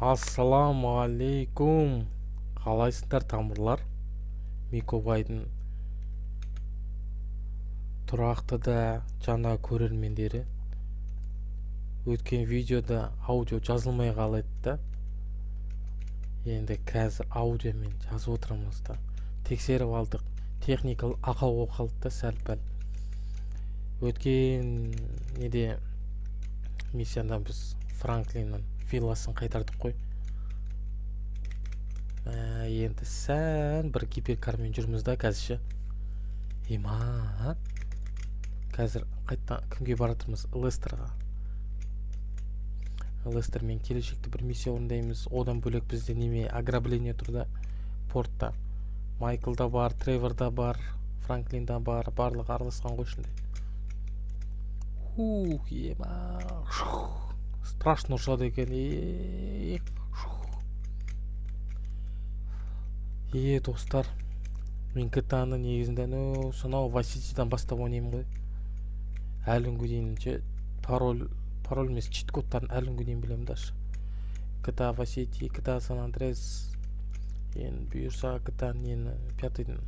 Ассаламу алейкум. Қалайсыңдар тамырлар? Микобайдың тұрақты да жаңа көрермендері. Өткен видеода аудио жазылмай қалады да. Енді қазір аудиомен жазып отырмыз да. Тексеріп алдық. Техникалық ақау болып қалды да сәл-пәл. Өткен неде миссияда біз Франклиннің вилласын қайтардық қой. Енді сән бір гиперкармен жүрміз да қазірше. Қазір қайттан кімге баратырмыз? Лестерға. Лестермен келешекте бір миссия орындаймыз. Одан бөлек бізде неме ограбление тұрда портта. Майкл да бар, Тревор да бар, Франклин да бар, барлығы араласқан ғой ішінде. Страшно ұршады екен. Достар, мен GTA-ны негізінде сонау Vice-City'дан бастап ойнаймын ғой. Әлі күнге дейін пароль емес, чит кодтарын әлі күнге дейін білемін даже. GTA Vice City, GTA San Andreas, енді бұйырса GTA-ны 5-дің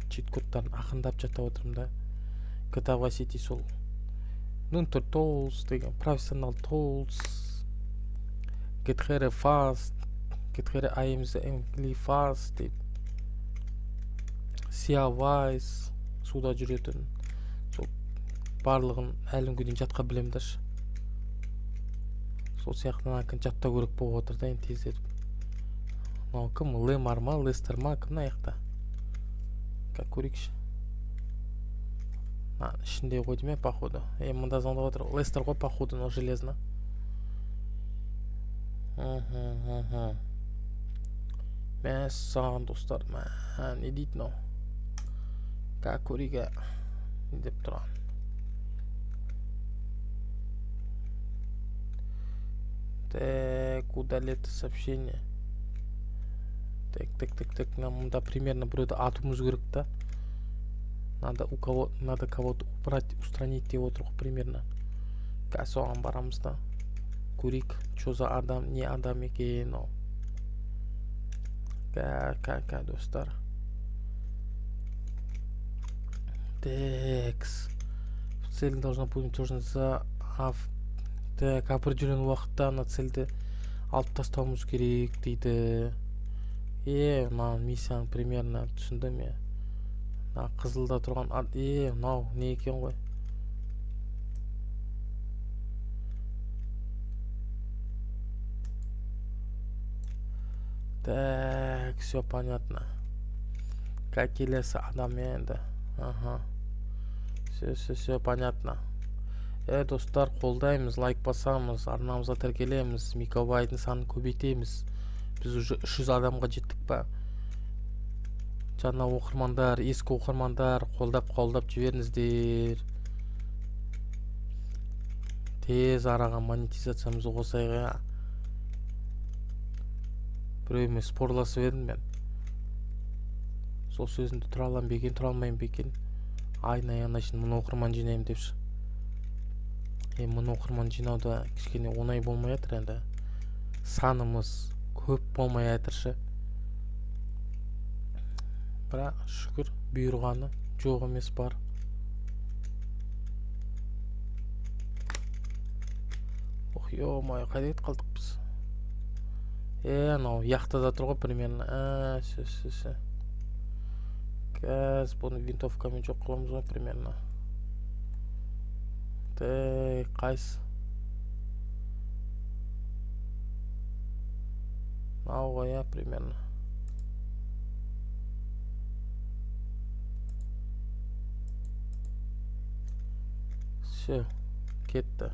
чит кодтарын ақындап жаттап отырмын да. GTA Vice City сол Nunter Tools деген Professional Tools, Get Here Fast, Get Here I am the Angry Fast деп Sia Vice суда жүретін. Сол барлығын әлі күнге дейін жатқа білемін даш. Сол сияқты накін жатта көрек болып отыр да, енді тездетіп. Мынау кім? Лемар ма, Лестер ма, кім аяқта? Как көрейікші? Ішінде қойды ме, походу. Мұнда звондап отыр. Лестер ғой, походу, но железно. Мәссаған достар, не дейді мынау? Как көрейік? Не деп тұрған? Так, удалить сообщение. Так, нам мұнда примерно біреуді атуымыз керек та. Надо кого-то убрать, устранить деп отыр ғой примерно. Соған барамыз да. Көрейік, что за адам, не адам екен ол. Достар. Текс. Цель должна быть тоже за так, определенный уақытта ана цельді алып тастауымыз керек дейді. Мынау миссияны примерно түсінді ме? Қызылда тұрған мынау не екен ғой? Так, все понятно. Как келесі адам енді. Все понятно. Достар, қолдаймыз, лайк басамыз, арнамызға тіркелеміз, мегабайттың санын көбейтеміз. Біз уже 300 адамға жеттік па? Жаңа оқырмандар, ескі оқырмандар, қолдап жіберіңіздер. Тез араға монетизациямызды қосайық. Біреуіме спорласып едім мен. Сол сөзімді тұра аламын бекен, тұра алмайым бекен. Айна үшін мұны оқырман жинайым депші. Мұны оқырман жинауда кішкене оңай болмай жатыр енді. Санымыз көп болмай жатыршы. Бірақ шүкір бұйырғаны жоқ емес бар. Ё-май, қайда кетіп қалдық біз? Анау яхтада тұр ғой примерно. Қазір бұны винтовкамен жоқ қыламыз ғой примерно. Так, қайсы? Мынау ғой примерно. Все, кетті.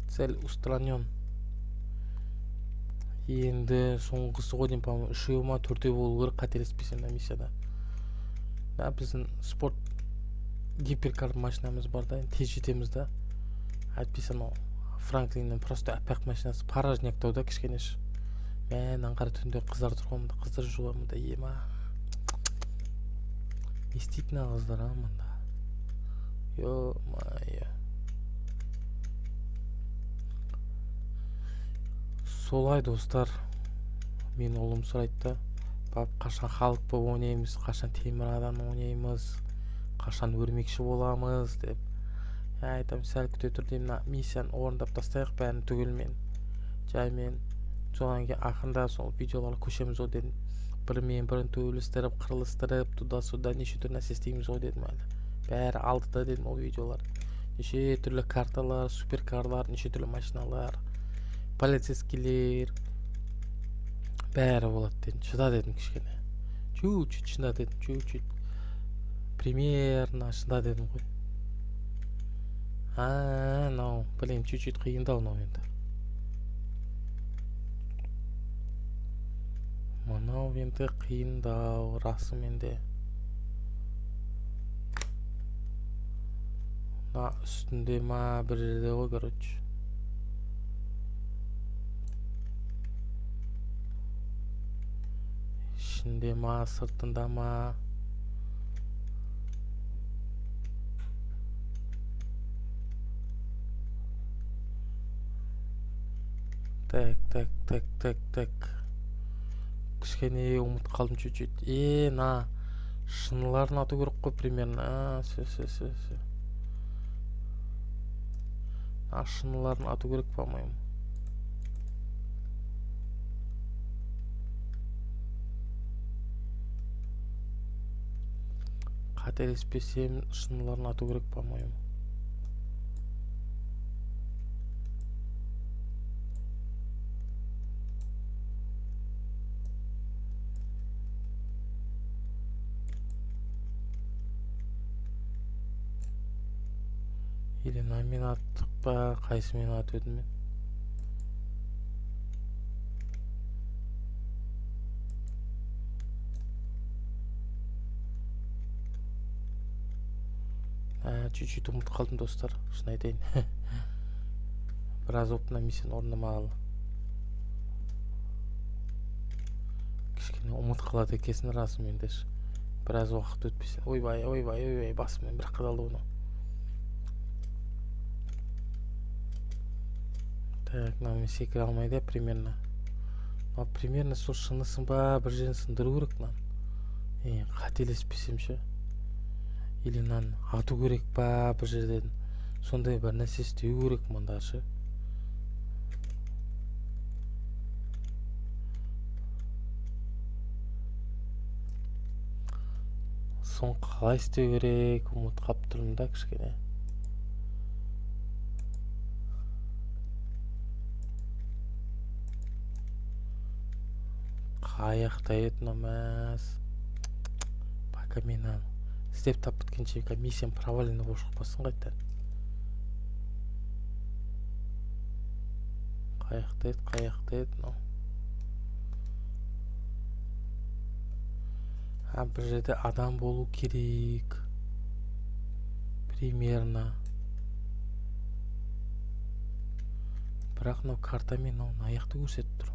Цель устранен. Енді соңғысы ғой деймін, по-моему, 3 ма 4 болу керек, қателеспесем да миссияда. Біздің спорт гиперкар машинамыз бар да, тез жетеміз да. Әйтпесе анау Франклиннің просто аппақ машинасы паражняктау да кішкенеш. Аңғара түнде қыздар тұрғанмында, қыздар жуамында, ема. Не істейтін қыздар амында. Ё-майя. солай достар, мен ұлым сұрайды да, пап, қашан халық болып ойнаймыз, қашан темір адам ойнаймыз, қашан өрмекші боламыз деп. Айтам, сәл күте тұр деймін, миссияны орындап тастайық бәрін түгелмен, жаймен. Содан кейін ақырында сол видеоларға көшеміз ғой дедім. Бірімен бірін төбелестіріп, қырылыстырып, туда-сюда неше түрлі нәрсе істейміз ғой дедім әлі. Бәрі алдыда дедім ол видеолар. Неше түрлі карталар, суперкарлар, неше түрлі машиналар, полицейскийлер, бәрі болады дедім. Шыда дедім кішкене. Чуть-чуть шыда дедім, чуть-чуть. Примерно шыда дедім ғой. Мынау, блин, чуть-чуть қиындау мынау енді. Мынау енді қиындау, расымен де. Мына үстінде ма, бір жерде ғой, короче. Ішінде ма, сыртында ма? Так. Кішкене ұмыт қалдым чуть-чуть. На шыныларын ату керек қой примерно. Все. Шыныларын ату керек, по-моему. Қателеспесем, шыныларын ату керек, по-моему. Или мен аттық па, қайсымен атып едім мен? Чуть-чуть ұмыт қалдым достар, шын айтайын. Біраз опына миссияны орындамағалы. Кішкене ұмыт қалады екесін, расымен де. Біраз уақыт өтпесін. Ойбай, басыммен бір қадалды оны. Так, мен секіре алмайды, примерно. Примерно сол шынысын ба, бір жерін сындыру керек нан. Қателеспесем ше. Или нан ату керек па, бір жерден. Сондай бір нәрсе істеу керек мұнда ше. Сон қалай істеу керек, ұмыт қалып тұрмын да кішкене. Қаяқта етін өмәз. Пока мен істеп тап біткенше миссиям провалено болып шықпасын қайта. Қаяқта ет, но. Бір жерде адам болу керек. Примерно. Бірақ мынау картамен аяқты көрсетіп тұр.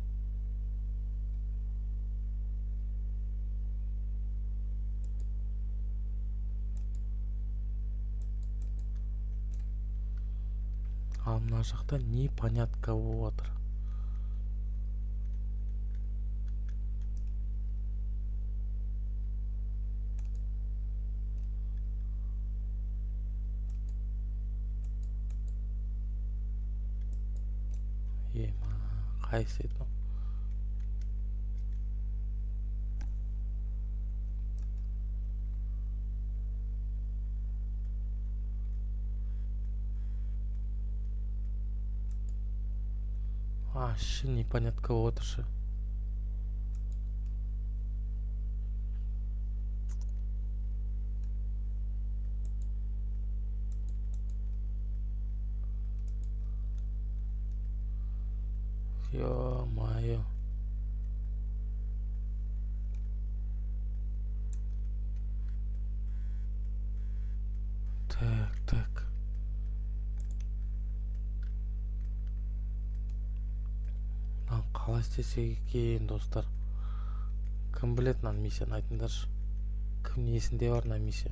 Ал мына жақта непонятка болып отыр. Қайсы еді? Вообще непонятка болып отыр ше. Ё-моё. Так. Қалай істесек екен, достар? Кім білет мына миссияны, айтыңдаршы. Кім есінде бар мына миссия?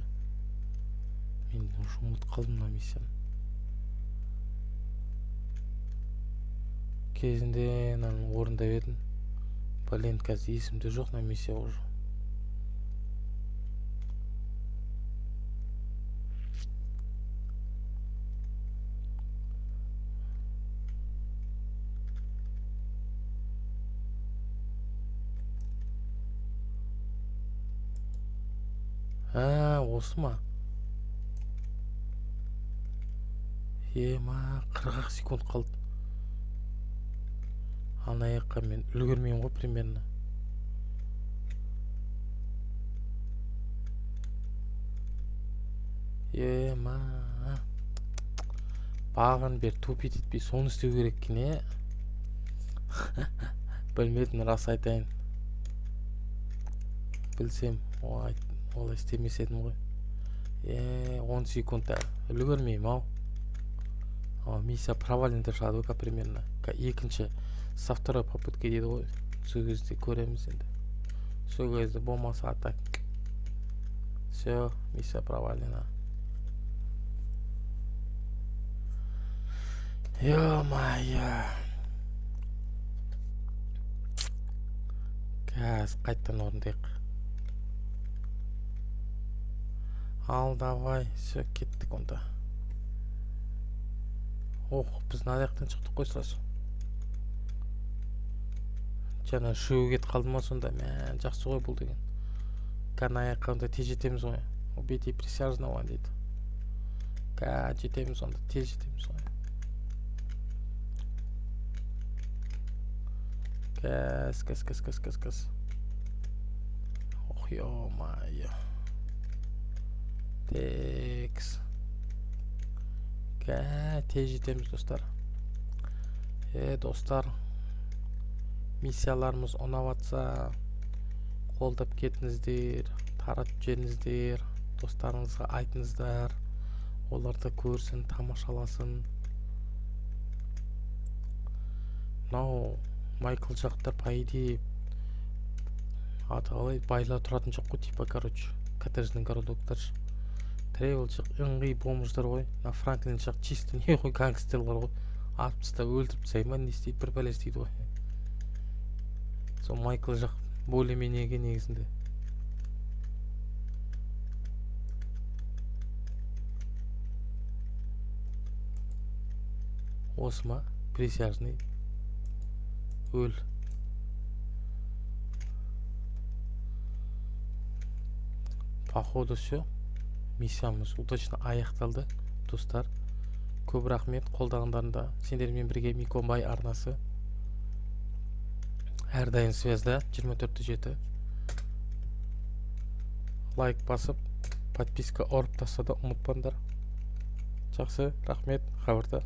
Мен уже ұмыт қалдым мына миссияны. кезінде мынаның орындап едім. Блин, қазір есімде жоқ мына миссия уже. Осы ма? Ема, 40 секунд қалды. Ана жаққа мен үлгермеймін ғой примерно. Ема, бағын бер тупит етпей соны істеу керек екен, білмедім, рас айтайын. Білсем, олай істемес едім ғой. 10 секунд үлгермеймін ау. Миссия провален деп шығады ғой примерно. Екінші со второй попытки дейді ғой. Сол кезде көреміз енді. Сол кезде болмаса атак. Все, миссия провалена. Ё-моё. Қазір қайттан орындайық. Ал, давай, все, кеттік онда. Біз мына жақтан шықтық қой сразу. Жаңа үшеуі кетіп қалды ма сонда? Мә, жақсы ғой бұл деген. Ана жаққа онда тез жетеміз ғой. Убейте присяжного дейді. Жетеміз онда, тез жетеміз ғой. Кәс. Ох, ё-моё. Текс. Тез жетеміз достар. Достар, миссияларымыз ұнаватса қолдап кетіңіздер, таратып жіберіңіздер, достарыңызға айтыңыздар, олар да көрсін, тамашаласын. Мынау Майкл жақтар по идее қалай байлар тұратын жоқ қой, типа, короче, коттеджный городоктар. Тревел жақ ыңғи бомждар ғой. На Франклин жақ чисто не ғой, гангстерлар ғой. Атып тастап өлтіріп тастайды ма, не істейді, бір бәле істейді ғой. Сол Майкл жақ более-менее негізінде. Осы ма? Присяжный. Өл. Походу все. Миссиямыз удачно аяқталды, достар. Көп рахмет қолдағандарында. Сендермен бірге Микомбай арнасы. Әрдайым связда 24/7. Лайк басып, подписка ұрып тастауды ұмытпаңдар. Жақсы, рахмет, хабарда.